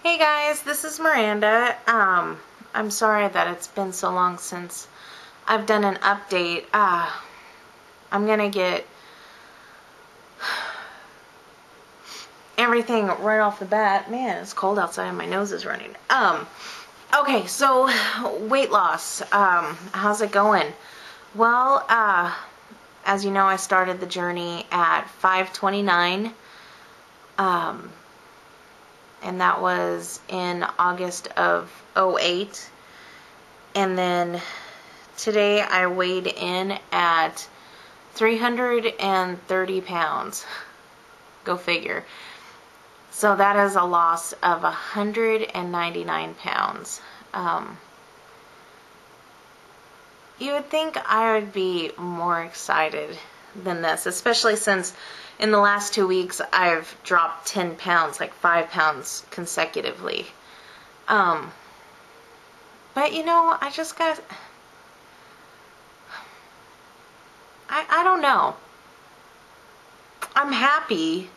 Hey guys, this is Miranda. I'm sorry that it's been so long since I've done an update. I'm gonna get everything right off the bat. Man, it's cold outside and my nose is running. Okay, so weight loss. How's it going? Well, as you know, I started the journey at 529. And that was in August of 08. And then today I weighed in at 330 pounds. Go figure. So that is a loss of 199 pounds. You would think I would be more excited than this, especially since in the last 2 weeks I've dropped 10 pounds, like 5 pounds consecutively. But you know, I just got, I don't know. I'm happy,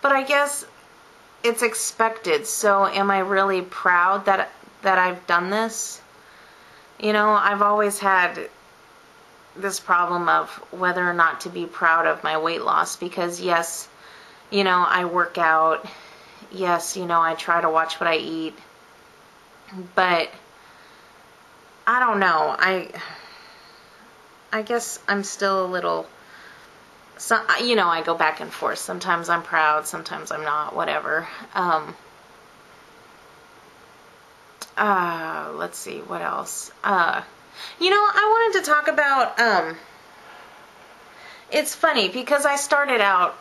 but I guess it's expected. So am I really proud that I've done this? You know, I've always had this problem of whether or not to be proud of my weight loss because yes, you know, I work out. Yes, you know, I try to watch what I eat. But I don't know. I guess I'm still a little, you know, I go back and forth. Sometimes I'm proud, sometimes I'm not, whatever. Let's see, what else? You know, I wanted to talk about, it's funny because I started out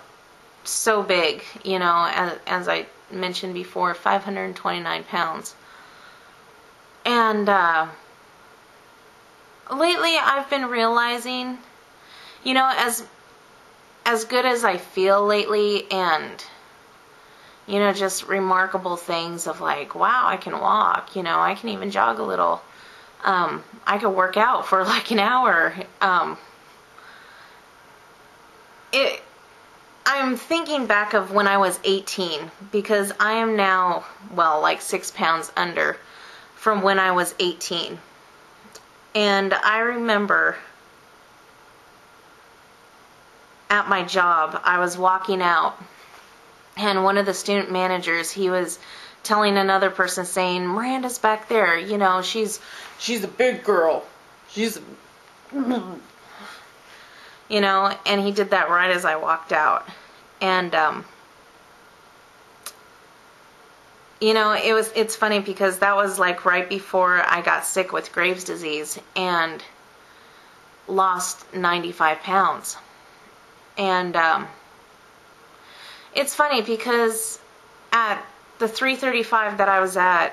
so big, you know, as I mentioned before, 529 pounds. And, lately I've been realizing, you know, as good as I feel lately and, you know, just remarkable things of like, wow, I can walk, you know, I can even jog a little. I could work out for like an hour. I'm thinking back of when I was 18 because I am now, well, like 6 pounds under from when I was 18. And I remember at my job, I was walking out and one of the student managers, he was telling another person saying, Miranda's back there, you know, she's a big girl. She's, you know, and he did that right as I walked out. And, you know, it's funny because that was like right before I got sick with Graves' disease and lost 95 pounds. And, it's funny because at the 335 that I was at,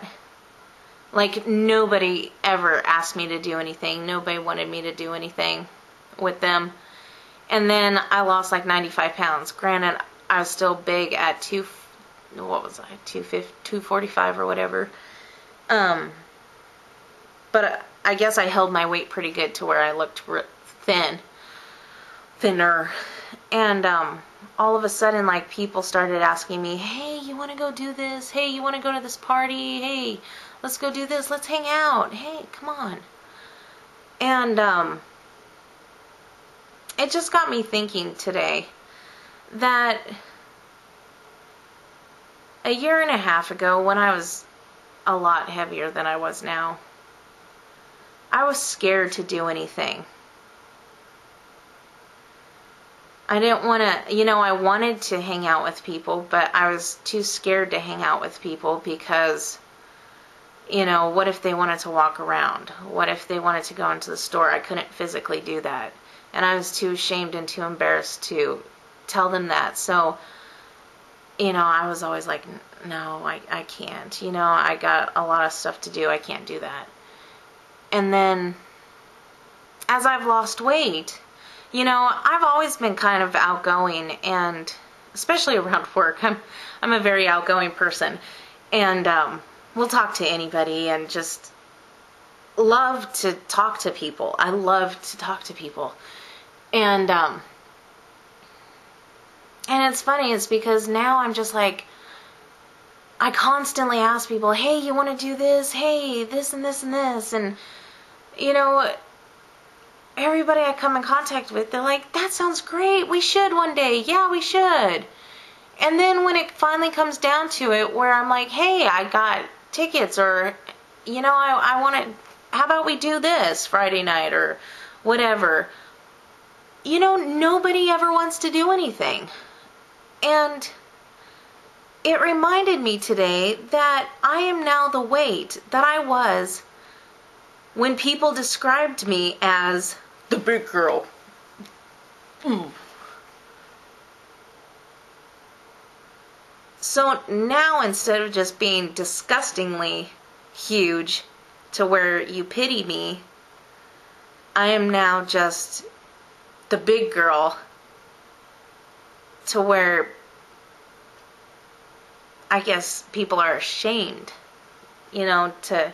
like nobody ever asked me to do anything. Nobody wanted me to do anything with them. And then I lost like 95 pounds. Granted, I was still big at 245 or whatever. But I guess I held my weight pretty good to where I looked thinner. And all of a sudden, like, people started asking me, hey, you want to go do this? Hey, you want to go to this party? Hey, let's go do this. Let's hang out. Hey, come on. And it just got me thinking today that a year and a half ago, when I was a lot heavier than I was now, I was scared to do anything. I didn't want to, you know, I wanted to hang out with people, but I was too scared to hang out with people because, you know, what if they wanted to walk around? What if they wanted to go into the store? I couldn't physically do that. And I was too ashamed and too embarrassed to tell them that. So, you know, I was always like, no, I can't. You know, I got a lot of stuff to do. I can't do that. And then, as I've lost weight, you know, I've always been kind of outgoing, and especially around work, I'm a very outgoing person, and we'll talk to anybody and just love to talk to people. I love to talk to people, and it's funny, it's because now I'm just like, I constantly ask people, hey, you want to do this? Hey, this and this and this. And, you know, everybody I come in contact with, they're like, that sounds great. We should one day. Yeah, we should. And then when it finally comes down to it, where I'm like, hey, I got tickets, or, you know, I want to, how about we do this Friday night or whatever? You know, nobody ever wants to do anything. And it reminded me today that I am now the weight that I was when people described me as the big girl. So now, instead of just being disgustingly huge to where you pity me, I am now just the big girl to where I guess people are ashamed, you know, to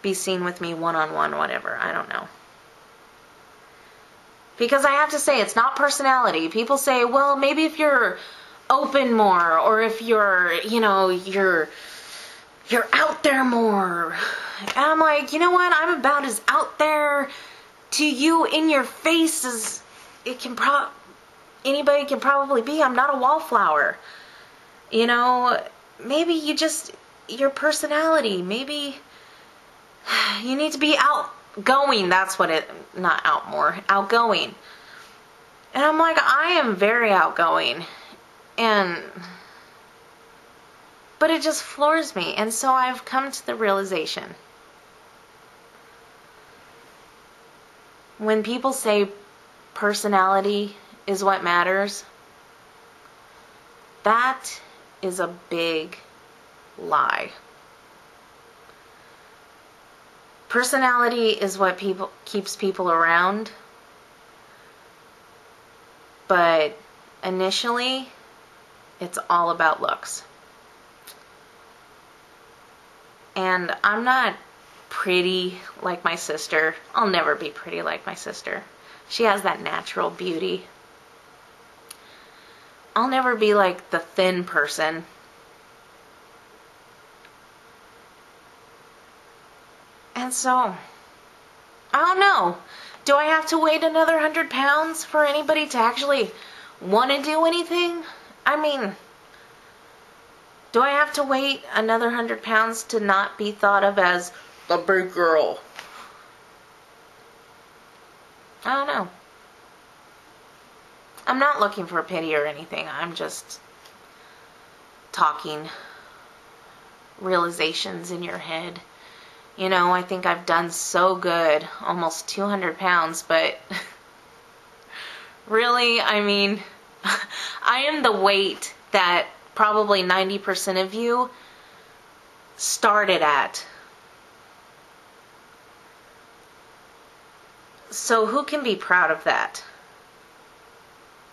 be seen with me one-on-one, whatever. I don't know. Because I have to say, it's not personality. People say, well, maybe if you're open more, or if you're, you know, you're out there more. And I'm like, you know what? I'm about as out there to you in your face as it can anybody can probably be. I'm not a wallflower. You know, maybe your personality, maybe you need to be outgoing. That's what not out more, outgoing. And I'm like, I am very outgoing. But it just floors me. And so I've come to the realization, when people say personality is what matters, that is a big lie. Personality is what keeps people around. But initially, it's all about looks. And I'm not pretty like my sister. I'll never be pretty like my sister. She has that natural beauty. I'll never be like the thin person. And so, I don't know. Do I have to wait another 100 pounds for anybody to actually want to do anything? I mean, do I have to wait another 100 pounds to not be thought of as the big girl? I don't know. I'm not looking for pity or anything. I'm just talking realizations in your head. You know, I think I've done so good, almost 200 pounds, but really, I mean, I am the weight that probably 90% of you started at. So who can be proud of that?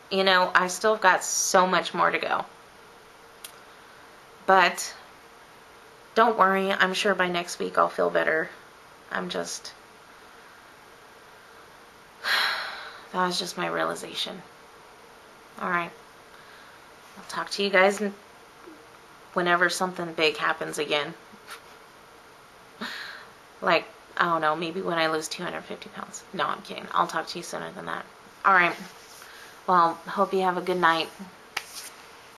You know, I still have got so much more to go. But don't worry, I'm sure by next week I'll feel better. That was just my realization. Alright. I'll talk to you guys whenever something big happens again. Like, I don't know, maybe when I lose 250 pounds. No, I'm kidding. I'll talk to you sooner than that. Alright. Well, hope you have a good night.